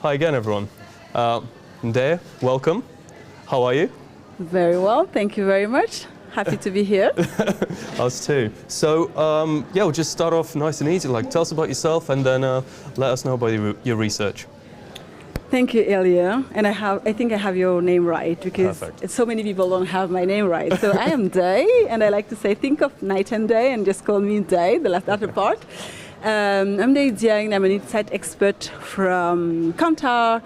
Hi again, everyone. Ndeye, welcome. How are you? Very well, thank you very much. Happy to be here. Us too. So, yeah, we'll just start off nice and easy. Like, tell us about yourself, and then let us know about your research. Thank you, Elia. And I think I have your name right, because so many people don't have my name right. So I am Ndeye, and I like to say, think of night and day, and just call me Ndeye, the latter part. I'm Ndeye Dieng. I'm an insight expert from Qatar.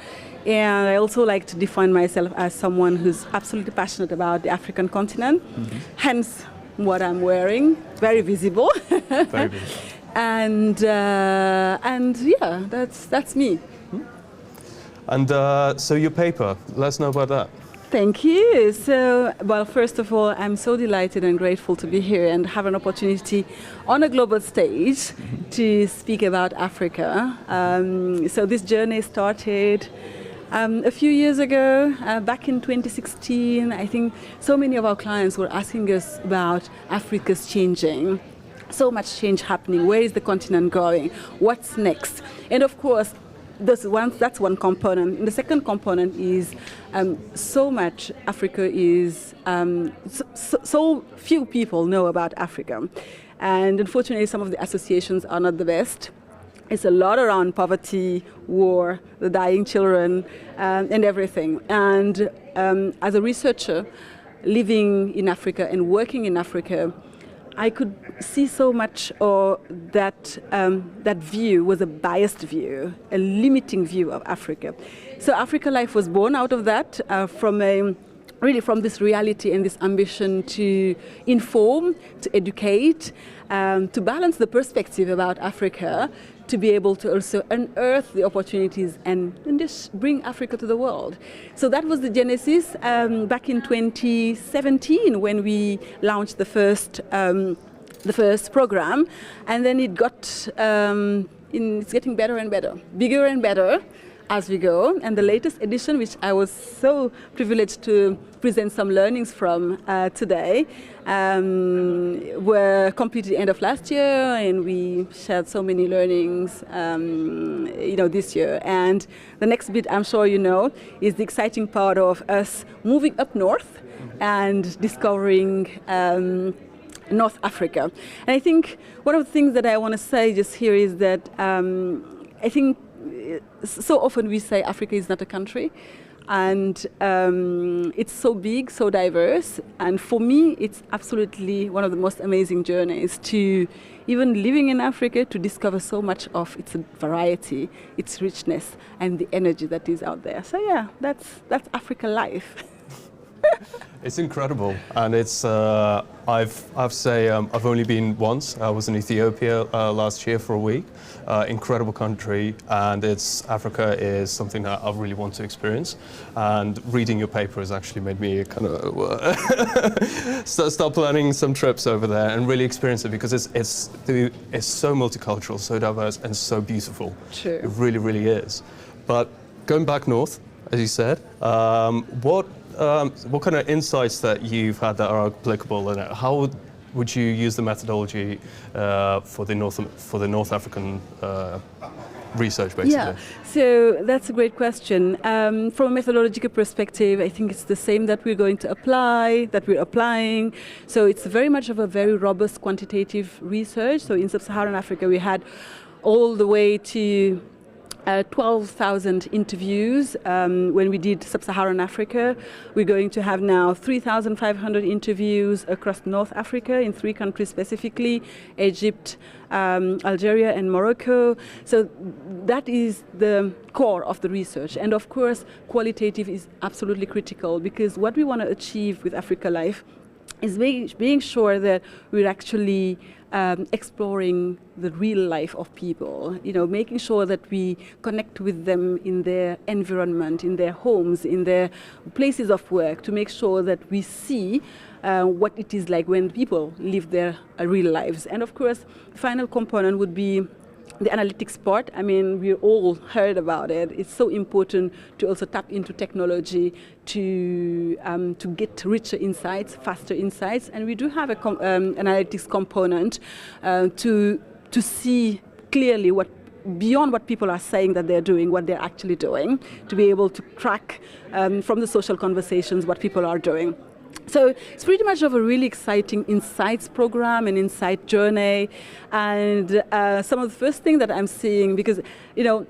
And I also like to define myself as someone who's absolutely passionate about the African continent, hence what I'm wearing, very visible. Very visible. And yeah, that's me. And so your paper, let us know about that. Thank you. So, well, first of all, I'm so delighted and grateful to be here and have an opportunity on a global stage to speak about Africa. So this journey started a few years ago, back in 2016. I think so many of our clients were asking us about Africa's changing. So much change happening. Where is the continent going? What's next? And of course, that's one component. And the second component is so much Africa is, so few people know about Africa. And unfortunately, some of the associations are not the best. It's a lot around poverty, war, the dying children, and everything. And as a researcher living in Africa and working in Africa, I could see so much that that view was a biased view, a limiting view of Africa. So Africa Life was born out of that, from this reality and this ambition to inform, to educate, to balance the perspective about Africa, to be able to also unearth the opportunities and just bring Africa to the world. So that was the genesis back in 2017 when we launched the first program, and then it got it's getting better and better, bigger and better as we go. And the latest edition, which I was so privileged to present some learnings from today, were completed end of last year, and we shared so many learnings, this year. And the next bit, I'm sure you know, is the exciting part of us moving up north and discovering North Africa. And I think one of the things that I want to say just here is that I think so often we say Africa is not a country, and it's so big, so diverse, and for me it's absolutely one of the most amazing journeys to even living in Africa, to discover so much of its variety, its richness, and the energy that is out there. So yeah, that's Africa life. It's incredible, and it's I've only been once. I was in Ethiopia last year for a week. Incredible country, and Africa is something that I really want to experience. And reading your paper has actually made me kind of start planning some trips over there and really experience it, because it's so multicultural, so diverse, and so beautiful. True. It really, really is. But going back north, as you said, what kind of insights that you've had that are applicable, and how would you use the methodology for the North African research, basically? Yeah, so that's a great question. From a methodological perspective, I think it's the same that we're applying. So it's very much of a very robust quantitative research. So in Sub-Saharan Africa, we had all the way to 12,000 interviews when we did Sub-Saharan Africa. We're going to have now 3,500 interviews across North Africa in 3 countries specifically, Egypt, Algeria and Morocco. So that is the core of the research. And of course, qualitative is absolutely critical, because what we want to achieve with Africa Life is being sure that we're actually exploring the real life of people, making sure that we connect with them in their environment, in their homes, in their places of work, to make sure that we see what it is like when people live their real lives. And of course, the final component would be the analytics part. I mean, we all heard about it. It's so important to also tap into technology to get richer insights, faster insights, and we do have a analytics component to see clearly what beyond what people are saying that they're doing, what they're actually doing, to be able to track from the social conversations what people are doing. So it's pretty much of a really exciting insights program, an insight journey, and some of the first thing that I'm seeing, because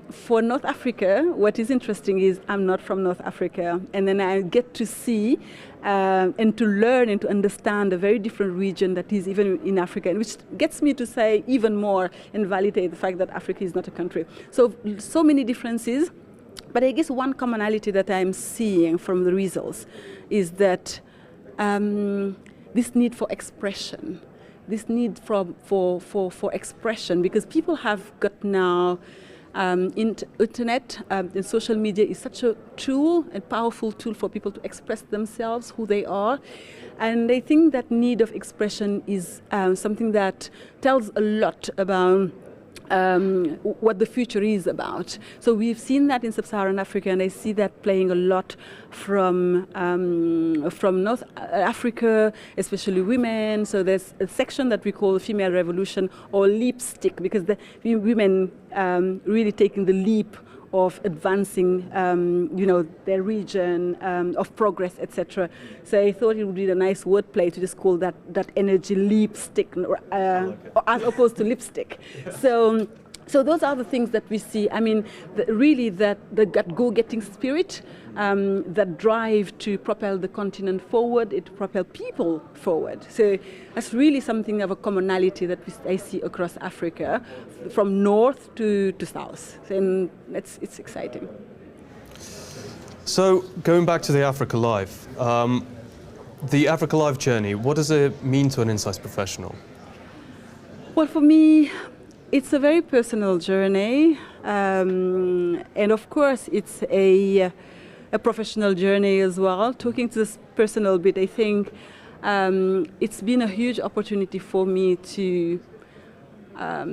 for North Africa, what is interesting is I'm not from North Africa, and then I get to see and to learn and to understand a very different region that is even in Africa, and which gets me to say even more and validate the fact that Africa is not a country. So many differences, but I guess one commonality that I'm seeing from the results is that this need for expression, this need for expression, because people have got now internet and social media is such a tool, a powerful tool for people to express themselves, who they are. And I think that need of expression is something that tells a lot about what the future is about. So we've seen that in Sub-Saharan Africa, and I see that playing a lot from North Africa, especially women. So there's a section that we call the Female Revolution, or lipstick, because the women really taking the leap of advancing, their region, of progress, etc. So I thought it would be a nice wordplay to just call that energy lipstick, as opposed to lipstick. Yeah. So those are the things that we see. I mean, really that the go-getting spirit, that drive to propel the continent forward, it propel people forward. So that's really something of a commonality that I see across Africa, from north to south. And it's exciting. So going back to the Africa Live, the Africa Live journey, what does it mean to an insights professional? Well, for me, it's a very personal journey, and of course it's a professional journey as well. Talking to this personal bit, I think it's been a huge opportunity for me to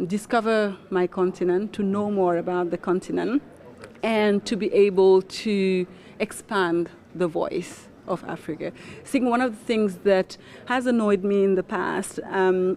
discover my continent, to know more about the continent, and to be able to expand the voice of Africa. I think one of the things that has annoyed me in the past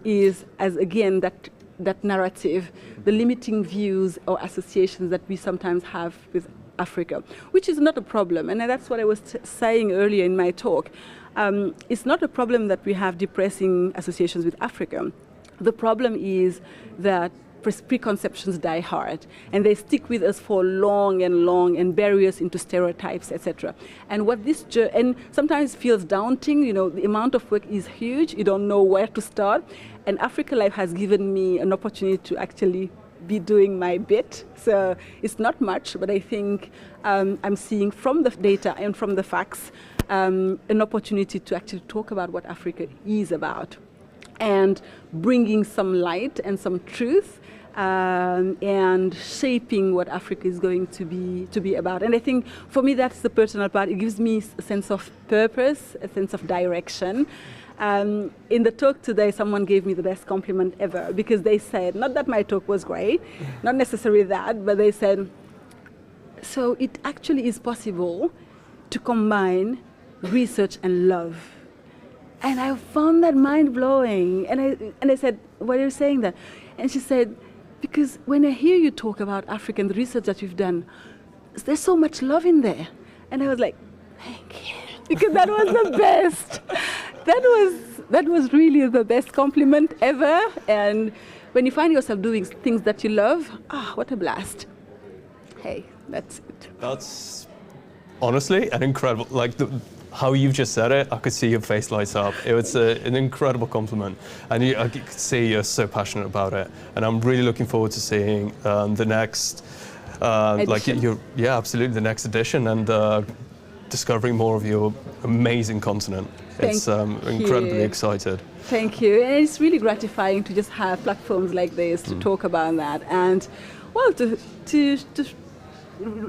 is, as again, that narrative, the limiting views or associations that we sometimes have with Africa, which is not a problem. And that's what I was saying earlier in my talk. It's not a problem that we have depressing associations with Africa. The problem is that preconceptions die hard, and they stick with us for long and bury us into stereotypes, etc. And what and sometimes feels daunting. The amount of work is huge. You don't know where to start. And Africa Live has given me an opportunity to actually be doing my bit. So it's not much, but I think I'm seeing from the data and from the facts an opportunity to actually talk about what Africa is about, and bringing some light and some truth, and shaping what Africa is going to be about. And I think for me that's the personal part. It gives me a sense of purpose, a sense of direction. In the talk today, someone gave me the best compliment ever, because they said, not that my talk was great, not necessarily that, but they said, so it actually is possible to combine research and love. And I found that mind-blowing. And I said, why are you saying that? And she said, because when I hear you talk about Africa and the research that you've done, there's so much love in there. And I was like, thank you. Because that was the best. That was really the best compliment ever. And when you find yourself doing things that you love, what a blast. Hey, that's it. That's honestly an incredible, how you've just said it, I could see your face lights up. It was an incredible compliment, and I could see you're so passionate about it. And I'm really looking forward to seeing the next, absolutely, the next edition, and discovering more of your amazing continent. It's incredibly excited. Thank you, and it's really gratifying to just have platforms like this to talk about that, and well,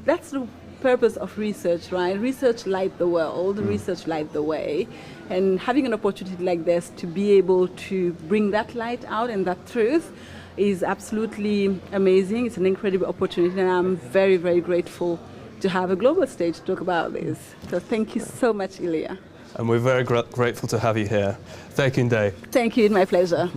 that's the purpose of research, right? Research light the world, research light the way, and having an opportunity like this to be able to bring that light out and that truth is absolutely amazing. It's an incredible opportunity, and I'm very, very grateful to have a global stage to talk about this. So thank you so much, Ilya. And we're very grateful to have you here. Thank you, Nde. Thank you, it's my pleasure.